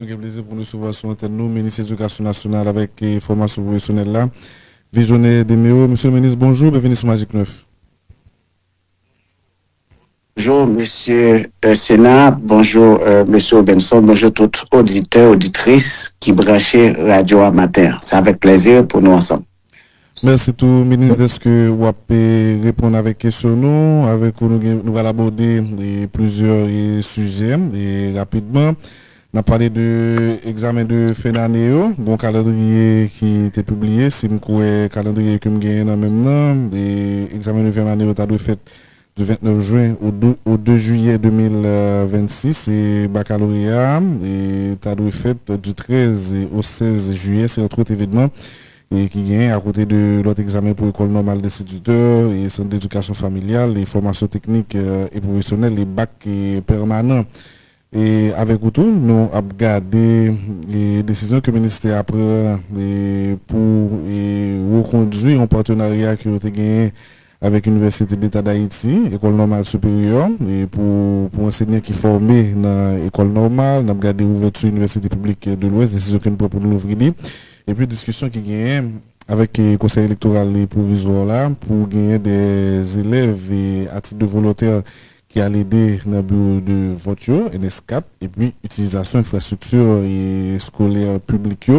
Un plaisir pour nous recevoir sur l'antenne, nous, ministre de l'Éducation nationale avec formation professionnelle là. Visionnaire des MEO. Monsieur le ministre, bonjour, bienvenue sur Magic 9. Bonjour, monsieur Sénat, bonjour, monsieur Benson, bonjour tout auditeur, auditrice qui branchait Radio Amateur. C'est avec plaisir pour nous ensemble. Merci tout, ministre, est-ce que vous pouvez répondre avec questions nous, avec nous allons aborder plusieurs sujets et rapidement. On a parlé de l'examen de fin d'année, bon calendrier qui était publié, si vous calendrier que nous gagnons même temps, et examen de fin d'année a été fait du 29 juin au 2 juillet 2026 et baccalauréat et t'as été fait du 13 au 16 juillet, c'est un autre événement et qui vient à côté de l'autre examen pour l'école normale d'instituteurs et centre d'éducation familiale, les formations techniques et professionnelles, les bacs permanents. Et avec tout, nous avons regardé les décisions que le ministère a prises pour reconduire un partenariat qui a été gagné avec l'Université d'État d'Haïti, École normale supérieure, et pour enseignants qui sont formés dans l'école normale, nous avons regardé l'ouverture de l'Université publique de l'Ouest, décision que nous prenons pour l'ouvrir. Et puis, discussion qui gagne avec le conseil électoral provisoire là, pour gagner des élèves à titre de volontaire qui a l'aider dans le bureau de vote NS4 et puis utilisation infrastructure et scolaire publique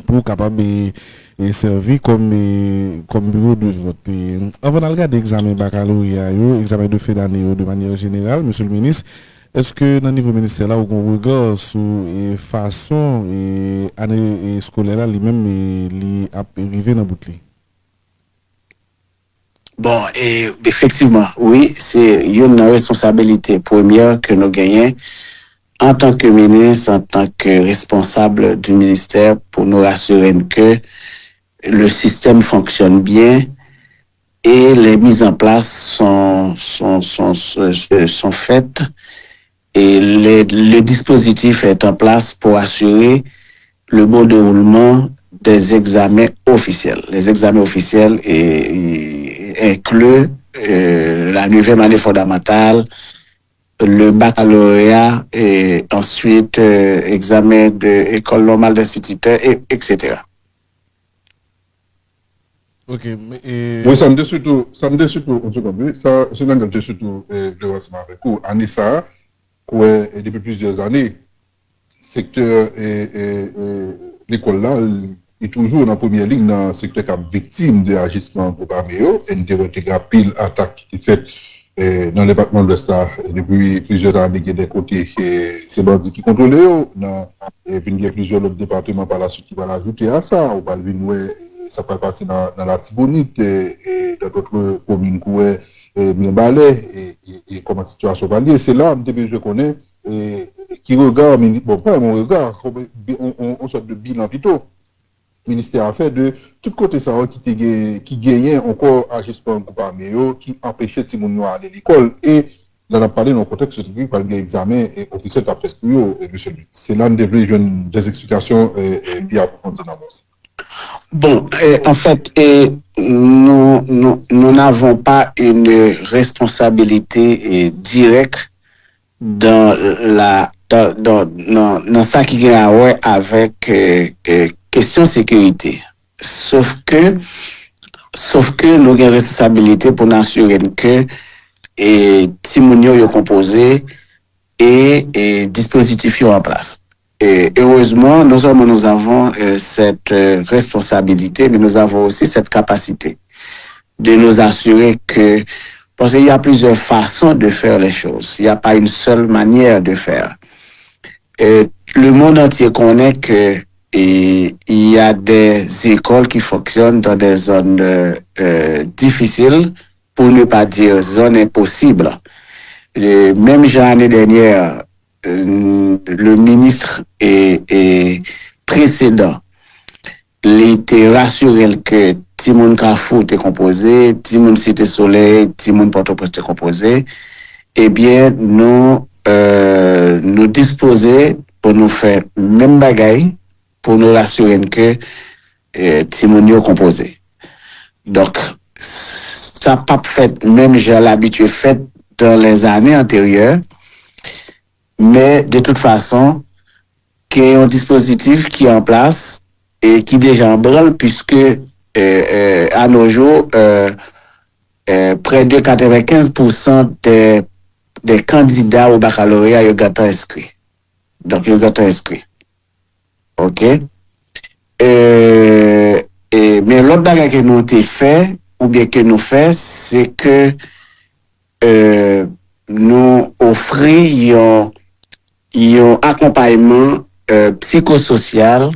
pour capable et servir comme bureau de vote. Avant de regarder l'examen baccalauréat, examen de fin d'année de manière générale, monsieur le ministre, est-ce que dans le niveau ministère là, on regarde sur façon et année scolaire là, lui-même li arrivé dans boucle? Bon, et effectivement, oui, c'est une responsabilité première que nous gagnons en tant que ministre, en tant que responsable du ministère pour nous rassurer que le système fonctionne bien et les mises en place sont faites et le dispositif est en place pour assurer le bon déroulement des examens officiels. Les examens officiels incluent la 9e année fondamentale, le baccalauréat et ensuite examen de école normale d'instituteurs, etc. Ok, oui, ça me dit surtout, une seconde, oui, ça, c'est un de surtout, de renseignement avec vous. Anissa, ouais, depuis plusieurs années, secteur l'école là est toujours dans la première ligne dans le secteur qui est victime de agissements programmés et de pile attaque qui est faite dans le département de l'Est depuis plusieurs années. Il y a des côtés c'est bandits qui contrôlent et il y a plusieurs autres départements par la suite qui vont ajouter à ça. On va venir, ça peut passer dans la Tibonite et dans d'autres communes qui sont balais et comment la situation va aller. C'est là que je connais qui regarde, bon, pas mon regard, on sort de bilan plutôt. Le ministère a fait de tout côté ça qui gagnait encore agissement gouvernemental qui empêchait les gens d'aller à l'école. Et là, on a parlé dans le contexte de par l'examen officiel d'après ce monsieur. C'est là des explications bien approfondies dans Bon, en fait, nous n'avons pas une responsabilité directe dans ça qui a à voir avec question sécurité. Sauf que nous avons une responsabilité pour nous assurer que Timounio est composé et dispositif en place. Et heureusement, non seulement nous avons cette responsabilité, mais nous avons aussi cette capacité de nous assurer que, parce qu'il y a plusieurs façons de faire les choses. Il n'y a pas une seule manière de faire. Le monde entier connaît que il y a des écoles qui fonctionnent dans des zones difficiles, pour ne pas dire zones impossibles. Même l'année dernière, le ministre précédent, il était rassuré que Timoun Kafou était composé, Timoun Cité Soleil, Timoun Port-au-Prince était composé. Eh bien, nous disposer pour nous faire même bagaille, pour nous rassurer que Timoun est composé. Donc, ça n'a pas fait, même j'ai l'habitude fait dans les années antérieures. Mais de toute façon, qu'il y a un dispositif qui est en place et qui est déjà en branle, puisque à nos jours, près de 95% des candidats au baccalauréat ils ont inscrit. Donc, ils ont inscrit. OK? Mais l'autre bagage que nous avons fait, ou bien que nous faisons, c'est que nous offrons un accompagnement psychosocial,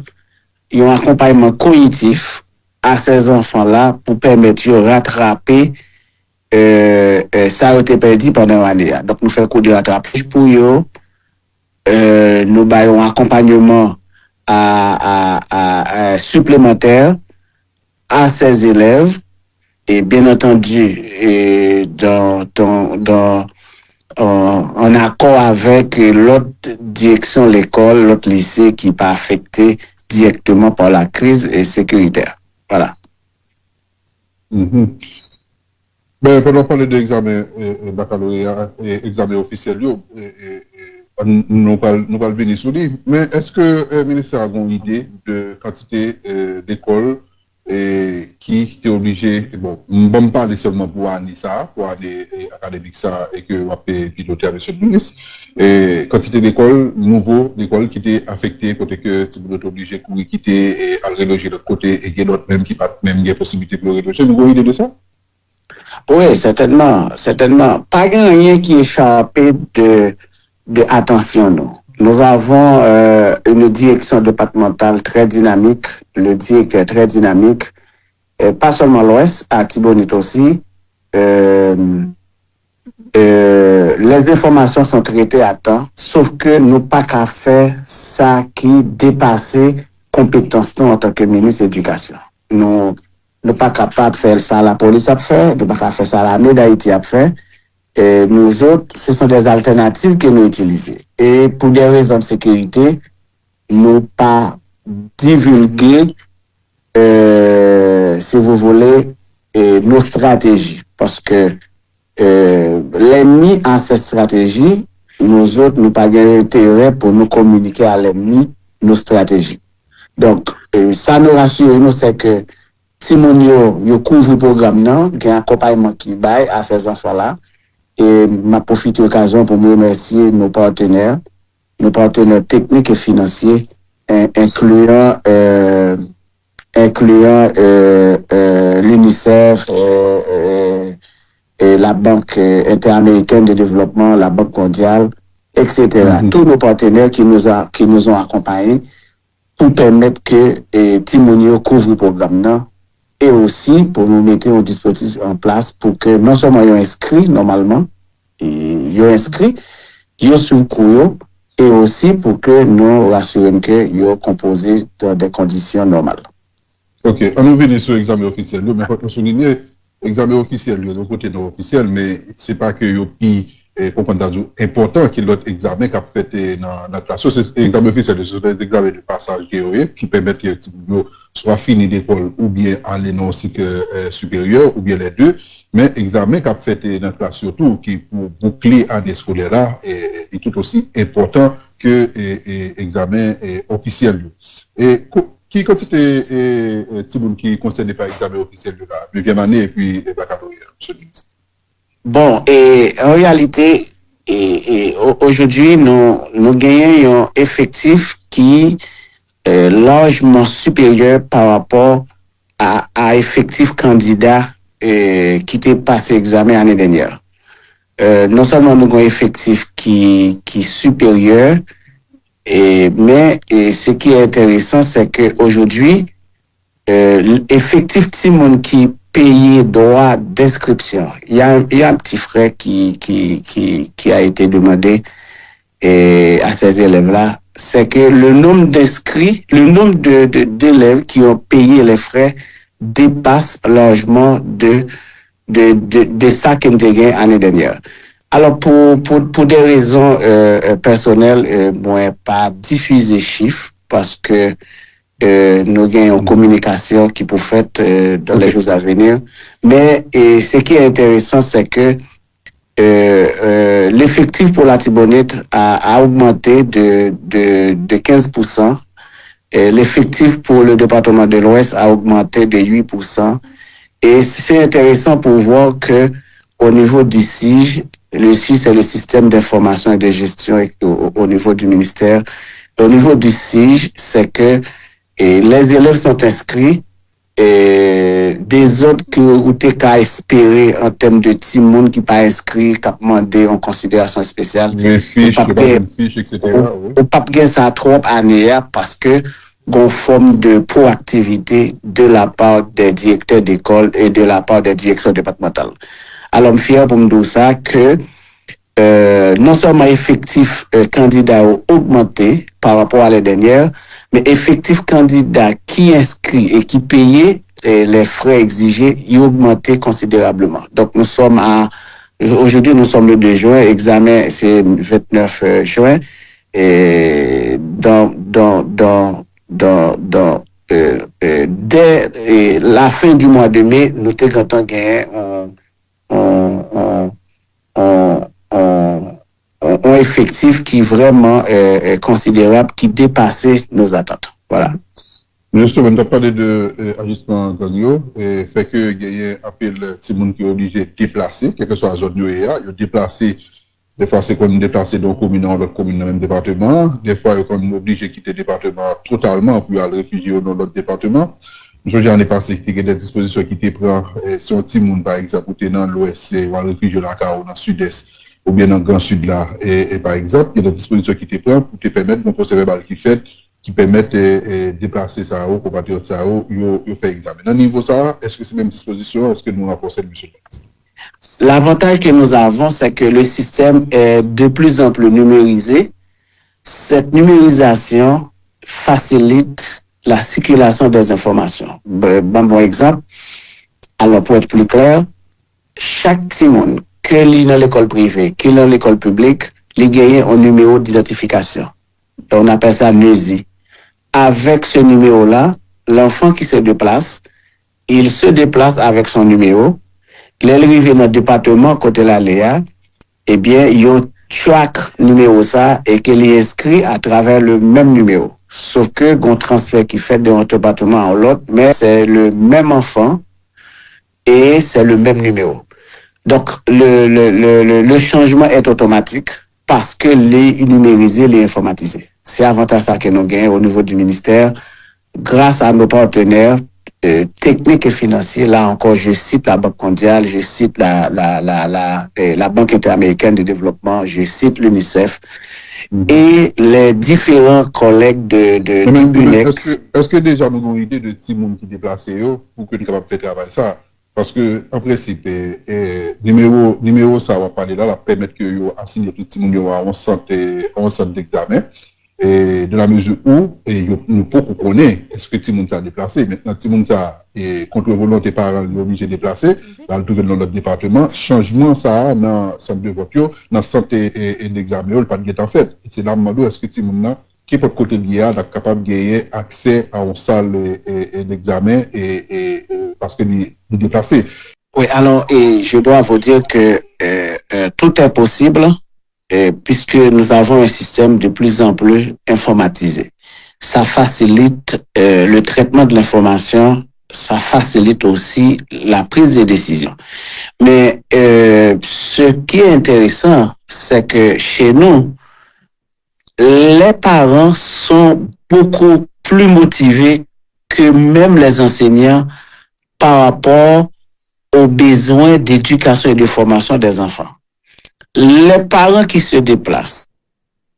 un accompagnement cognitif à ces enfants-là pour permettre de rattraper ça a été perdu pendant l'année. Donc, nous faisons un coup de rattrapage pour eux. Nous avons un accompagnement supplémentaire à ces élèves. Et bien entendu, en accord avec l'autre direction de l'école, l'autre lycée qui n'est pas affecté directement par la crise sécuritaire. Voilà. Ben, pendant parler de l'examen baccalauréat et examen officiel, nous allons venir sur lui. Mais est-ce que le ministère a une idée de quantité d'écoles qui étaient obligées, bon, on va parler seulement pour Anissa, pour l'année académique ça, et que on va piloter avec M. le ministre, et quantité d'écoles, nouveaux d'écoles qui étaient affectées, côté que tu peux être obligé de quitter et à reloger de l'autre côté, et qu'il y a d'autres même qui n'ont pas même des possibilités pour reloger. Nous avons une idée de ça? Oui, certainement. Pas rien qui échappé de attention, nous. Nous avons une direction départementale très dynamique, le directeur est très dynamique, pas seulement l'Ouest, à Tibonite aussi. Les informations sont traitées à temps, sauf que nous pas qu'à faire ça qui dépasse compétence nous en tant que ministre de l'Éducation. Nous pas capables de faire ça la police a fait, nous pas capable de faire ça l'armée d'Haïti a fait. Et nous autres, ce sont des alternatives que nous utilisons. Et pour des raisons de sécurité, nous pas divulguer, si vous voulez, nos stratégies. Parce que l'ennemi a cette stratégie, nous autres, nous pas gain intérêt pour nous communiquer à l'ennemi nos stratégies. Donc, ça nous rassure, nous, c'est que si mon yo couvre le programme, il y a un accompagnement qui baille à ces enfants-là. Et m'a profité de l'occasion pour me remercier nos partenaires techniques et financiers, incluant l'UNICEF, et la Banque interaméricaine de développement, la Banque mondiale, etc. Tous nos partenaires qui nous ont accompagnés pour permettre que Timonio couvre le programme et aussi pour nous mettre un dispositif en place pour que non seulement ils inscrits normalement, ils inscrits, ils sous cours et aussi pour que nous rassurons que ils composé dans des conditions normales. Ok, on nous vient sur l'examen officiel, mais il faut souligner l'examen officiel, le côté non officiel, mais c'est pas que important que l'autre examen qu'a fait dans la classe. C'est l'examen officiel, c'est des examens de passage qui permettent que soit fini d'école ou bien aller dans le cycle supérieur ou bien les deux, mais examen qu'a fait dans la classe surtout qui pour boucler année scolaire là est tout aussi important que examen officiel. Et qui quantité Tiboun qui concerne par examen officiel de la 9e année et puis baccalauréat, monsieur le ministre? Bon, et en réalité, aujourd'hui, nous gagnons un effectif qui est largement supérieur par rapport à effectif candidat qui était passé examen l'année dernière. Non seulement nous avons un effectif qui est supérieur, mais ce qui est intéressant, c'est qu'aujourd'hui, l'effectif Timon qui paye droit d'inscription, il y a un petit frais qui a été demandé à ces élèves-là, c'est que le nombre d'inscrits, le nombre d'élèves qui ont payé les frais dépasse largement de ça qu'ils ont gagné l'année dernière. Alors, pour des raisons personnelles, moi, pas diffuser chiffres parce que nous gagnons une communication qui peut faire dans les jours à venir. Mais ce qui est intéressant, c'est que l'effectif pour la Tibonite a augmenté de 15%. Et l'effectif pour le département de l'Ouest a augmenté de 8%. Et c'est intéressant pour voir que au niveau du SIG, le SIG, c'est le système d'information et de gestion au niveau du ministère. Au niveau du SIG, c'est que les élèves sont inscrits et des autres que vous qu'à espérer en termes de petits monde qui pas inscrit, qui a demandé en considération spéciale. Les fiches, les bonnes fiches, etc. On pas gagner ça trop année parce que une forme de proactivité de la part des directeurs d'école et de la part des directions départementales. Alors, je suis fier pour me dire ça que non seulement effectif candidat ont augmenté par rapport à l'année dernière, mais effectif candidat qui inscrit et qui payait les frais exigés, il a augmenté considérablement. Donc, aujourd'hui, nous sommes le 2 juin, examen c'est 29 juin, et dès la fin du mois de mai, nous avons gagné un effectif qui est vraiment considérable, qui dépassait nos attentes. Voilà. Justement, on a parlé de ajustement gagnon, et fait que il y a un appel de monde qui est obligé de déplacer, quelle que soit la zone où il y a déplacé. Des fois, c'est qu'on est déplacé d'une commune dans l'autre commune dans le même département. Des fois, on est obligé de quitter le département totalement pour aller réfugier dans l'autre département. Je j'en ai passé qu'il y a des dispositions qui te prennent sur un petit monde, par exemple, ou dans l'ouest, ou aller réfugier dans le sud-est, ou bien dans le grand sud là. Et par exemple, il y a des dispositions qui te prennent pour te permettre, mon procès verbal qui permettent de déplacer ça au compatriote ça au, il fait examen. Dans niveau ça, est-ce que c'est même disposition, est-ce que nous avons procédé, monsieur? L'avantage que nous avons, c'est que le système est de plus en plus numérisé. Cette numérisation facilite la circulation des informations. Bon exemple, alors pour être plus clair, chaque Timon, que lit dans l'école privée, que dans l'école publique, il gagne un numéro d'identification. On appelle ça NESI. Avec ce numéro-là, l'enfant qui se déplace, il se déplace avec son numéro. L'arrivée dans le département côté la Léa, eh bien, il y a track numéro ça et qu'il est inscrit à travers le même numéro. Sauf que un transfert qui fait d'un département à l'autre, mais c'est le même enfant et c'est le même numéro. Donc, le changement est automatique parce que les numérisés, les informatisés. C'est avantage ça que nous gagnons au niveau du ministère grâce à nos partenaires techniques et financiers. Là encore, je cite la Banque mondiale, je cite la Banque interaméricaine de développement, je cite l'UNICEF et les différents collègues de UNEX. Est-ce que déjà nous avons une idée de petit monde qui déplace pour que nous soyons capables de travailler ça? Parce que, en principe, numéro ça va parler là, permettre que vous assignez tout petit monde à un centre d'examen. Et de la mesure où nous pouvons connaître est-ce que tout le monde s'est déplacé. Maintenant, tout le monde s'est contre volonté parents obligé de déplacer dans le notre département. Changement ça dans le centre de vote, dans le centre d'examen, le pas de en fait. C'est là où est-ce que tout le monde qui peut côté lié est capable de gagner accès à une salle d'examen et parce que nous déplacé. Oui, alors je dois vous dire que tout est possible. Puisque nous avons un système de plus en plus informatisé. Ça facilite le traitement de l'information, ça facilite aussi la prise de décision. Mais ce qui est intéressant, c'est que chez nous, les parents sont beaucoup plus motivés que même les enseignants par rapport aux besoins d'éducation et de formation des enfants. Les parents qui se déplacent,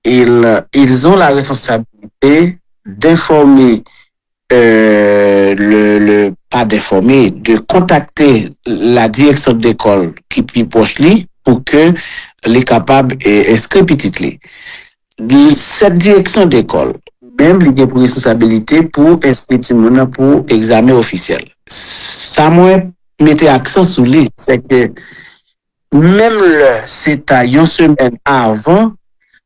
ils ont la responsabilité d'informer, pas d'informer, de contacter la direction d'école qui est proche lui pour que les capables inscrire petit. Cette direction d'école, même il y a pour responsabilité pour inscrire pour examen officiel. Ça moi mettait accent sur lui, c'est que même c'est à une semaine avant,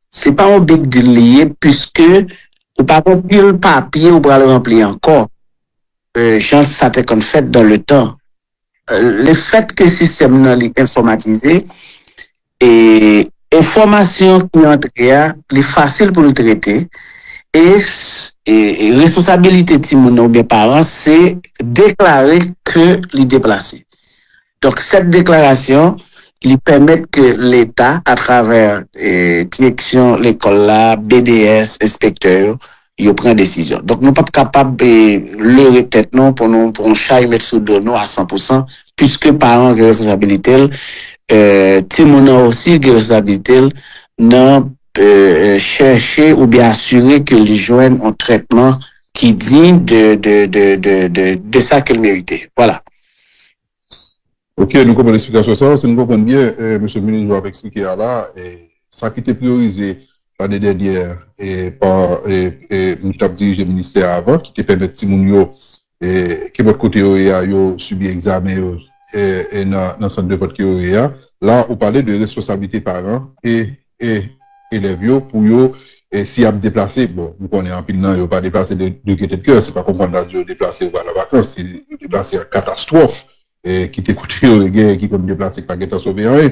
c'est pas un big deal lié puisque ou pas remplir le papier ou pas le remplir encore. Genre ça t'est qu'on fait dans le temps. Le fait que le système est informatisé, et information qui entre, est facile pour le traiter. Et responsabilité de Timoun ou bien parents, c'est déclarer que les déplacé. Donc, cette déclaration, il permet que l'État, à travers direction, l'école là, BDS, inspecteur, il prend décision. Donc, nous ne sommes pas capables de leurrer tête non pour nous mettre sous dos nous à 100%, puisque parents ont responsabilité, Timoun aussi ont responsabilité, non chercher ou bien assurer que les jeunes ont un traitement qui dit de ça qu'elle méritait. Voilà. Ok, nous comprenons l'explication ça. Si nous comprenons bien, monsieur le ministre va expliquer là, ça qui était priorisé l'année dernière par nous avons dirigé le ministère avant, qui te permet Timounio qui votre côté yo subi examen et dans le centre de votre côté là, on parlait de responsabilité parents et élèves pour eux et si a déplacé bon nous connaissons en pile non yo pas déplacé de gaieté de cœur c'est pas comprendre de déplacer ou à la vacances c'est déplacer en catastrophe et qui t'écoute qui comme déplacer pas gaieté sauver rien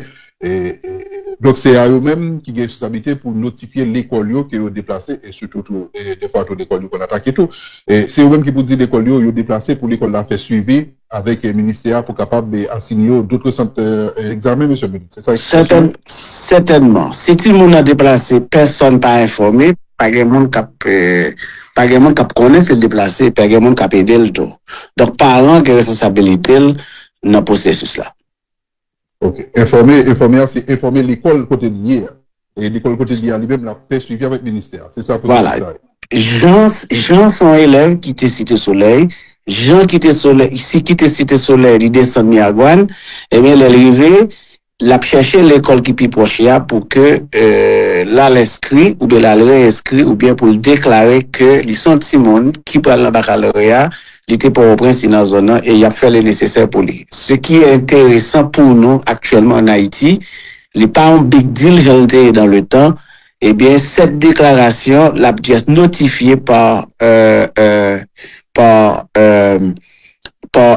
donc c'est à eux-mêmes qui ont responsabilité pour notifier l'école qui ont déplacé et surtout des partout d'école qu'on attaque et tout et c'est eux-mêmes qui pour dire l'école ont déplacé pour l'école la fait suivi avec le ministère pour capable d'assigner d'autres centres examens, monsieur le ministre. C'est ça? Certainement. Si tout le monde a déplacé, personne pas informé, pas de monde qui connaît ce déplacé, pas de monde qui a aidé le tout. Donc, parents qui ont responsabilité dans le processus là. Ok. Informer, c'est informer l'école côté lié. Et l'école côté lié lui-même l'a fait suivi avec le ministère. C'est ça pour voilà. Jean sont élèves qui étaient Cité Soleil. Jean qui était Soleil, ici qui était Cité Soleil, il descend Miagouane, et bien, il est arrivé, il a cherché l'école qui est proche pour que là l'inscrit, ou bien là réinscrit, ou bien pour le déclarer que ils sont Timon qui parle le baccalauréat, il était pour au prince dans la zone et il a fait le nécessaire pour lui. Ce qui est intéressant pour nous actuellement en Haïti, les pas un big deal, j'en étais dans le temps, eh bien, cette déclaration, l'a notifiée par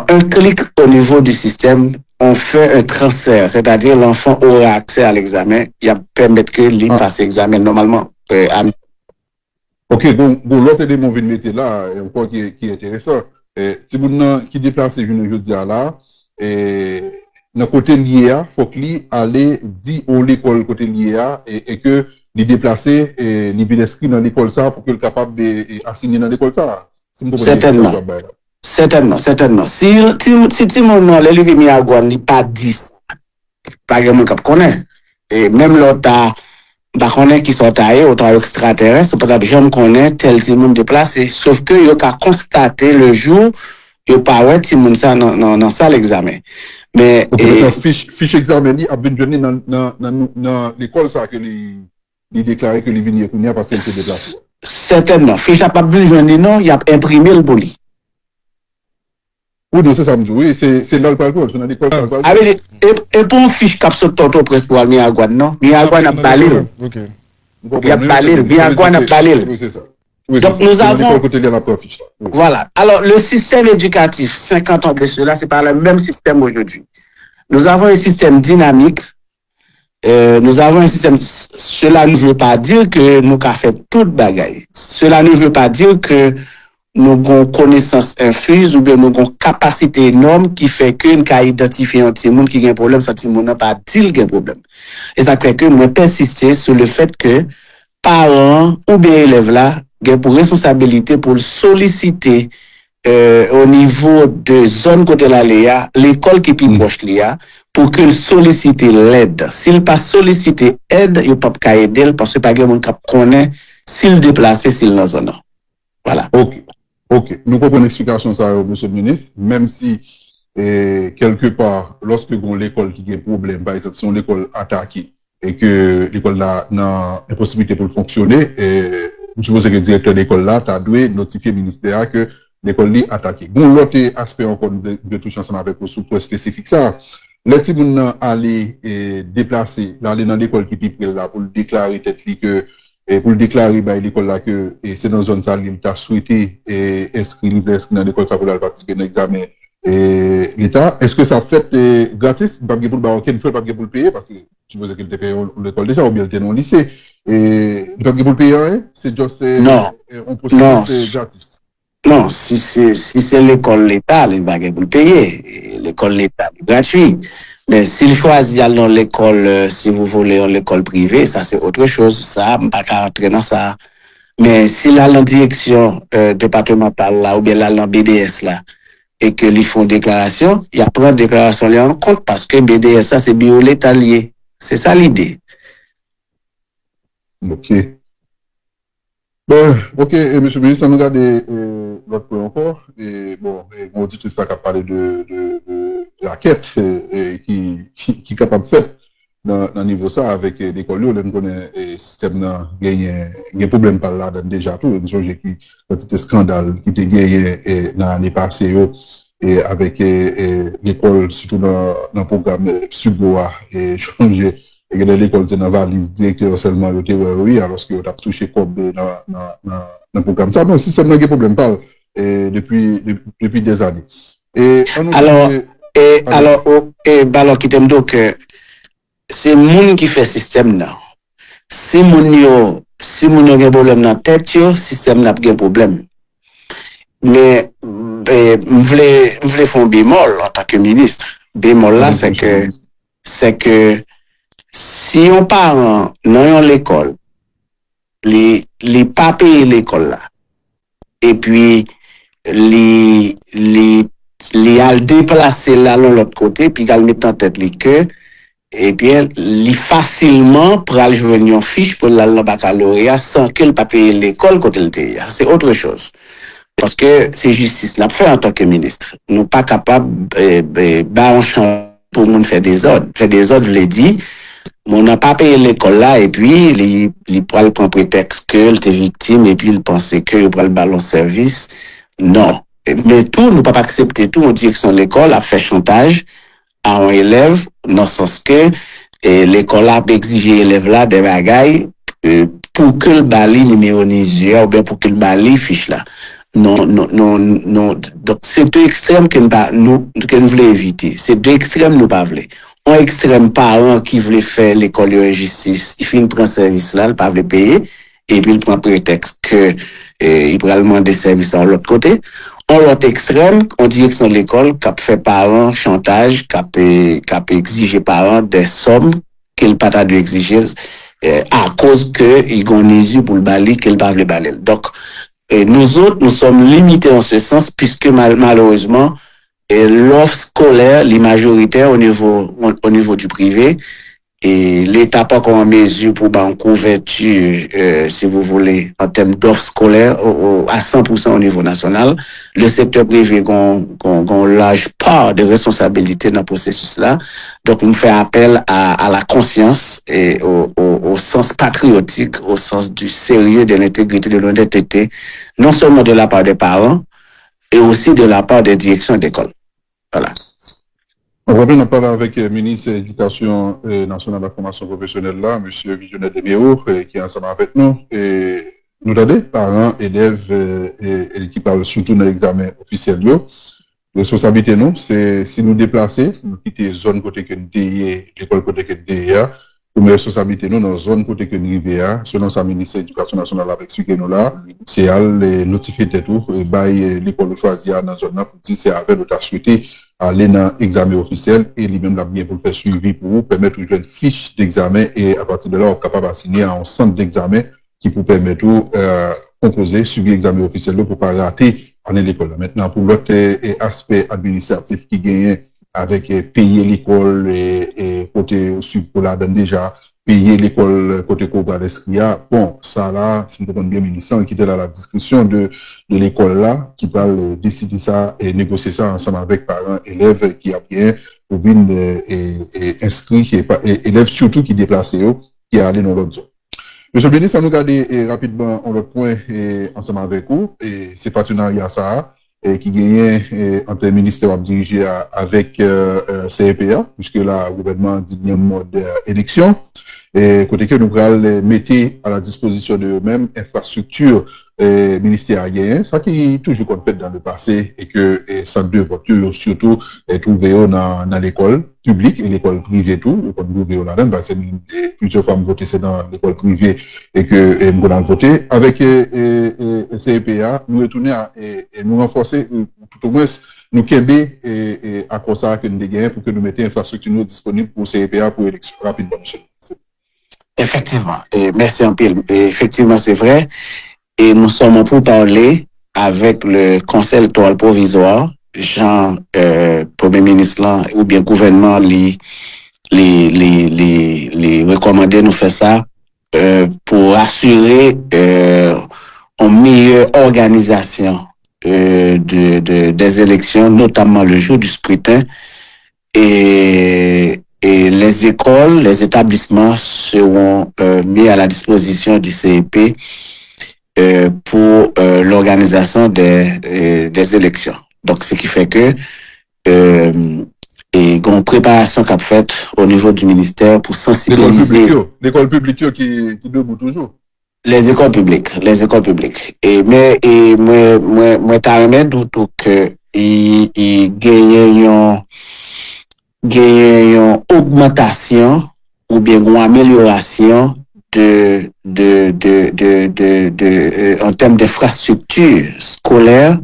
un clic au niveau du système, on fait un transfert, c'est-à-dire l'enfant aura accès à l'examen, il va permettre que lui passe l'examen normalement. Ok, donc l'autre élément que vous mettez là, encore qui est intéressant, si vous qui déplace je dis là, dans le côté lié, il faut qu'il aller dire à l'école côté lié et que les déplacer et les inscrire dans l'école ça pour qu'il soit capable d'assigner dans l'école ça. Certainement. Si mon nom, les lui mis à Gouane, il pas 10. Pas de monde qui connaît. Et même l'autre, bah, connaît qui sont taillés, autant extraterrestre, peut-être jamais connaît tel Timon déplacé. Sauf que, il a constaté le jour, il n'y a pas ouais Timon ça dans ça l'examen. Mais, fiche examen, il a venu dans l'école ça que il déclaré que il venait parce qu'il s'est déplacé. Certainement. Fiche n'a pas besoin de non, il a imprimé le boli. Oui, non, c'est ça, oui, c'est là le parcours, c'est dans l'école. Et pour une fiche cap sur Toto presque pour Miagouane, non? Miagouane a balé. Il y a balé, Miagouane a balé. Oui, c'est ça. Oui, donc nous avons. Voilà. Alors, le système éducatif, 50 ans de cela, c'est pas le même système aujourd'hui. Nous avons un système dynamique. Nous avons un système. Cela ne veut pas dire que nous avons fait toute bagaille. Cela ne veut pas dire que nous avons connaissance infuse ou bien nous avons capacité énorme qui fait que nous avons identifié un petit monde qui a un problème, ce petit monde n'a pas dit qu'il a un problème. Et ça fait que moi persister sur le fait que parents ou bien élèves là ont pour responsabilité pour solliciter au niveau de zone côté la Léa, l'école qui est plus proche Léa, pour qu'il sollicite l'aide. S'il pas sollicité aide, il ne peut pas aider parce que pas de monde qui connaît s'il déplace, s'il dans zone. Voilà. Ok. Nous comprenons l'explication ça, monsieur le ministre, même si quelque part, lorsque l'école qui a un problème, par exemple, si on l'école attaquée et que l'école là n'a impossibilité pour fonctionner, je suppose que le directeur de l'école là, tu as dû notifier le ministère que l'école est attaquée. Bon, l'autre aspect encore de toucher ensemble avec sous point spécifique ça, les petits gens aller déplacer, aller dans l'école qui est là pour déclarer tête que pour le déclarer à l'école là que c'est dans une zone ça il t'a souhaité inscrire dans l'école ça pour participer à l'examen Et l'État, est-ce que ça fait gratis, pas pour le baroquin, il faut pas pour le payer, parce que je suppose qu'il était payé l'école déjà, ou bien il était non lycée. Et pas pour le payer, hein? C'est juste, Non, on procède, non, c'est gratis. non, si c'est l'école l'État, il va pour le payer. L'école l'État est gratuite. Mais s'il choisit dans l'école, si vous voulez, l'école privée, ça c'est autre chose. Ça, je ne pas qu'à entrer dans ça. Mais s'il a la direction départementale là, ou bien là, dans BDS là, et que ils font déclaration, il y a plein de déclarations là en compte parce que BDS, ça c'est bio l'État lié. C'est ça l'idée. Ok. Ben, ok, monsieur le ministre, ça nous regarde l'autre point encore. Et bon, on dit tout ça qui a parlé de la quête qui est capable de faire dans le niveau ça avec l'école. On connaît le système, il y a un problème par là déjà tout. Une chose qui quantité scandale qui était gagné dans l'année passée et avec l'école, surtout dans le programme Subboa et changer. Et que l'école de la valise directeur seulement le théorie, alors que tu as touché comme dans le programme. Ça, non, si c'est un problème, parle depuis des années. Et alors, qui t'aime donc, c'est moun qui fait système là. Si moun yo a un problème dans la tête, le système n'a pas de problème. Mais, je voulais faire un bémol en tant que ministre. Bémol là, c'est que, si on parent dans l'école, les pas payer l'école là, et puis les al déplacer là de l'autre côté, puis qu'elle met en tête les que, et bien les facilement pour aller joindre une fiche pour l'aller dans baccalauréat sans qu'elle pas payer l'école quand elle était. C'est autre chose. Parce que c'est justice n'a fait en tant que ministre. Nous pas capables pour nous faire des ordres. Faire des ordres, je l'ai dit. On n'a pas payé l'école là et puis il prend le prétexte que était victime et puis il pensait que il prend le ballon service. Non. Mais tout, nous pas accepter tout. On dit que son école a fait chantage à un élève dans le sens que l'école a exigé l'élève là des bagailles pour que le bali numéro Niger ou bien pour que le bali fiche là. Non. Donc, c'est deux extrêmes que nous voulons éviter. C'est deux extrêmes nous pas voulons. Un extrême parent qui voulait faire l'école de justice, il finit prendre service là, il pas veut payer, et puis il prend prétexte que il prend demander service à l'autre côté. En l'autre extrême, on direction de l'école, qui a fait parents chantage, qui a exigé parents des sommes qu'il pas dû exiger à cause que il ont une pour le bali qu'il pas veut balayer. Donc, nous autres, nous sommes limités en ce sens puisque malheureusement, l'offre scolaire, les majoritaires au niveau du privé, et l'État pas encore en mesure pour une couverture, si vous voulez, en termes d'offres scolaires à 100% au niveau national. Le secteur privé qu'on large part de responsabilité dans le processus là. Donc, on fait appel à la conscience et au sens patriotique, au sens du sérieux, de l'intégrité, de l'honnêteté, non seulement de la part des parents, et aussi de la part des directions d'école. Voilà. On va bien en parler avec le ministre de l'Éducation nationale de la formation professionnelle là, M. Visionnaire Demiro, qui est ensemble avec nous. Et nous avons parents, élèves et qui parlent surtout dans l'examen officiel. Responsabilité nous, c'est si nous déplacer, nous quitter zone côté que nous l'école côté que nous pour mes responsabilités nous dans zone côté que nous vivons, selon sa ministre de l'Éducation nationale avec ce que nous là, c'est à notifier tout, et l'école choisir dans zone là pour dire c'est avec notre souhaité aller dans l'examen officiel et lui-même l'a bien pour le faire suivi pour vous permettre de jouer une fiche d'examen et à partir de là on est capable d'assigner un centre d'examen qui vous permet de composer, suivre l'examen officiel pour ne pas rater en l'école. Maintenant, pour l'autre aspect administratif qui gagne avec payer l'école et côté pour la donne déjà, payer l'école côté Cobra d'Escria, bon, ça là, si vous comprenez bien, ministre, qui était là la discussion de l'école là, qui va décider ça et négocier ça ensemble avec parents, élèves qui a bien, pour venir inscrits, et élèves surtout qui déplacent eux, qui allent dans l'autre zone. Monsieur le ministre, ça nous garde rapidement en l'autre point ensemble avec vous, et c'est partenariat ça, qui gagne entre le ministère dirigé avec CEPA, puisque là, le gouvernement dit bien mode élection, et côté que nous allons mettre à la disposition de eux-mêmes infrastructure ministère a gagné, ça qui est toujours qu'on fait dans le passé et que ça deux voitures surtout trouvé dans l'école publique et l'école privée tout, l'école privée là-dedans, parce que plusieurs fois voté c'est dans l'école privée et que nous avons voté avec CEPA, nous retourner à nous renforcer tout au moins nous québer à quoi ça que nous gagnons pour que nous mettions infrastructure disponible pour CEPA pour élection rapidement. Effectivement, et merci en pile. Et effectivement, c'est vrai. Et nous sommes pour parler avec le Conseil électoral provisoire, Jean, Premier ministre là, ou bien gouvernement, les recommander nous faire ça pour assurer une meilleure organisation des élections, notamment le jour du scrutin. Et les écoles, les établissements seront mis à la disposition du CEP pour l'organisation des élections. Donc, ce qui fait que et une préparation qu'a faite au niveau du ministère pour sensibiliser l'école publique qui debout toujours. Les écoles publiques. Et moi t'as remis tout que il gagne une augmentation ou bien une amélioration en termes d'infrastructure scolaire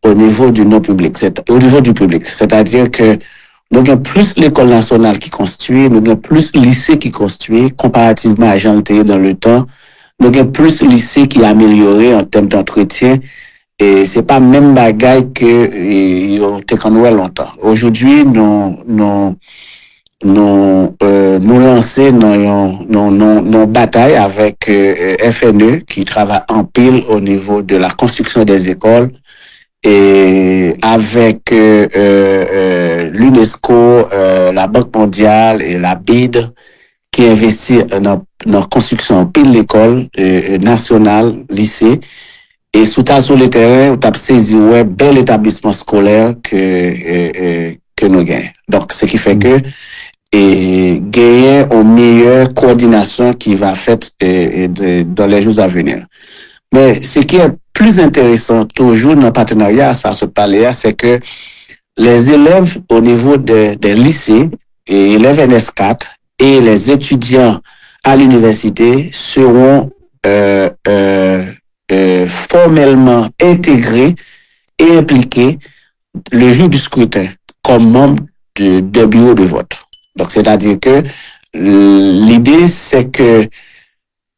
au niveau du non public, au niveau du public. C'est-à-dire que nous avons plus l'école nationale qui construit, nous avons plus lycée qui construit comparativement à Jean dans le temps. Nous avons plus lycée qui est amélioré en termes d'entretien. Et c'est pas même bagaille que t'es qu'on longtemps. Aujourd'hui, nous lancer nos batailles avec FNE qui travaille en pile au niveau de la construction des écoles et avec l'UNESCO, la Banque mondiale et la BID qui investit dans la construction pile l'école nationale, lycée. Et sous le terrain, on a saisi un bel établissement scolaire que nous gagnons. Donc, ce qui fait que gagner une meilleure coordination qui va faite dans les jours à venir. Mais ce qui est plus intéressant toujours dans le partenariat, ça se parlait, c'est que les élèves au niveau des lycées, et élèves NS4 et les étudiants à l'université seront formellement intégrés et impliqués le jour du scrutin comme membres de bureau de vote. Donc, c'est-à-dire que l'idée, c'est que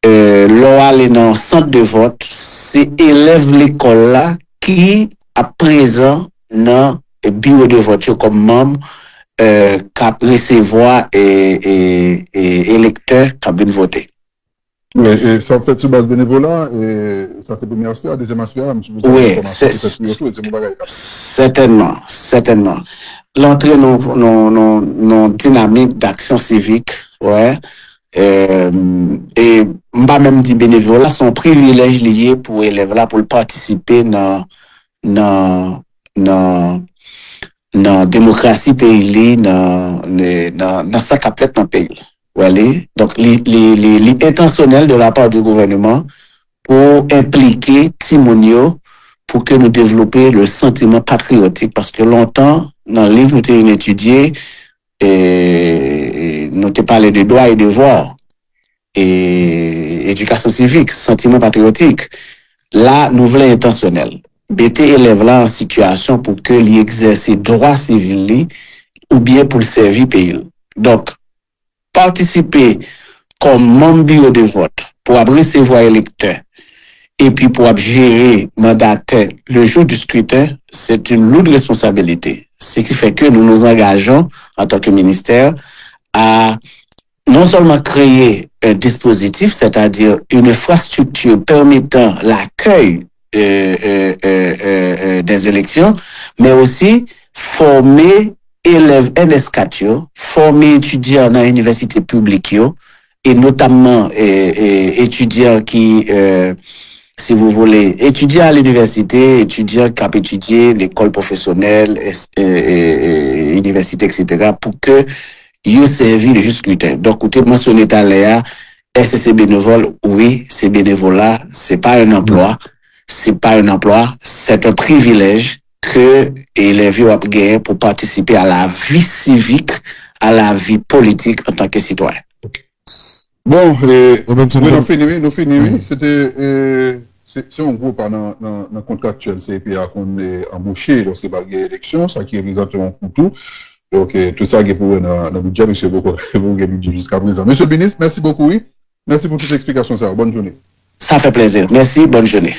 aller dans le centre de vote, c'est élève l'école là qui, à présent, dans le bureau de vote comme membre, qui recevoir et électeurs qui viennent voter. Oui, et ça fait sur base bénévolat, et ça c'est le premier aspect, le deuxième aspect, oui, certainement. L'entrée dans dynamique d'action civique, ouais. Et m'ba même dit bénévolat sont privilèges liés pour élèves là pour participer dans démocratie pays dans ça qu'a fait dans pays. Voilà. Donc l'intentionnel de la part du gouvernement pour impliquer Timonio pour que nous développions le sentiment patriotique parce que longtemps dans le livre nous avons étudié et nous avons parlé de droits et devoirs et éducation civique, sentiment patriotique. Là, nous voulons intentionnel. BT élève là en situation pour que l'y exerce droit civil ou bien pour le servir pays. Donc, participer comme membre bureau de vote pour recevoir électeurs et puis pour gérer mandataire le jour du scrutin, c'est une lourde responsabilité. Ce qui fait que nous nous engageons en tant que ministère à non seulement créer un dispositif, c'est-à-dire une infrastructure permettant l'accueil des élections, mais aussi former élèves NS4, former étudiants dans l'université publique, et notamment étudiants qui, si vous voulez, étudiants à l'université, étudiants qui ont étudié l'école professionnelle, université, etc., pour que ils servi le juste scrutin. Donc, vous avez mentionné tout à l'heure, est-ce que c'est bénévole? Oui, c'est bénévolat, c'est pas un emploi. c'est pas un emploi, c'est un privilège que les vieux ont gagné pour participer à la vie civique, à la vie politique en tant que citoyen. Bon, Robinson, nous finissons. C'était, c'est un groupe dans le contractuel CPA qu'on est embauché lorsqu'il y a une élection, ça qui représente un couteau. Donc, tout ça qui est pour le budget, monsieur beaucoup, vous jusqu'à présent. Monsieur le ministre, merci beaucoup, oui. Merci pour toute l'explication, ça. Bonne journée. Ça fait plaisir. Merci, bonne journée.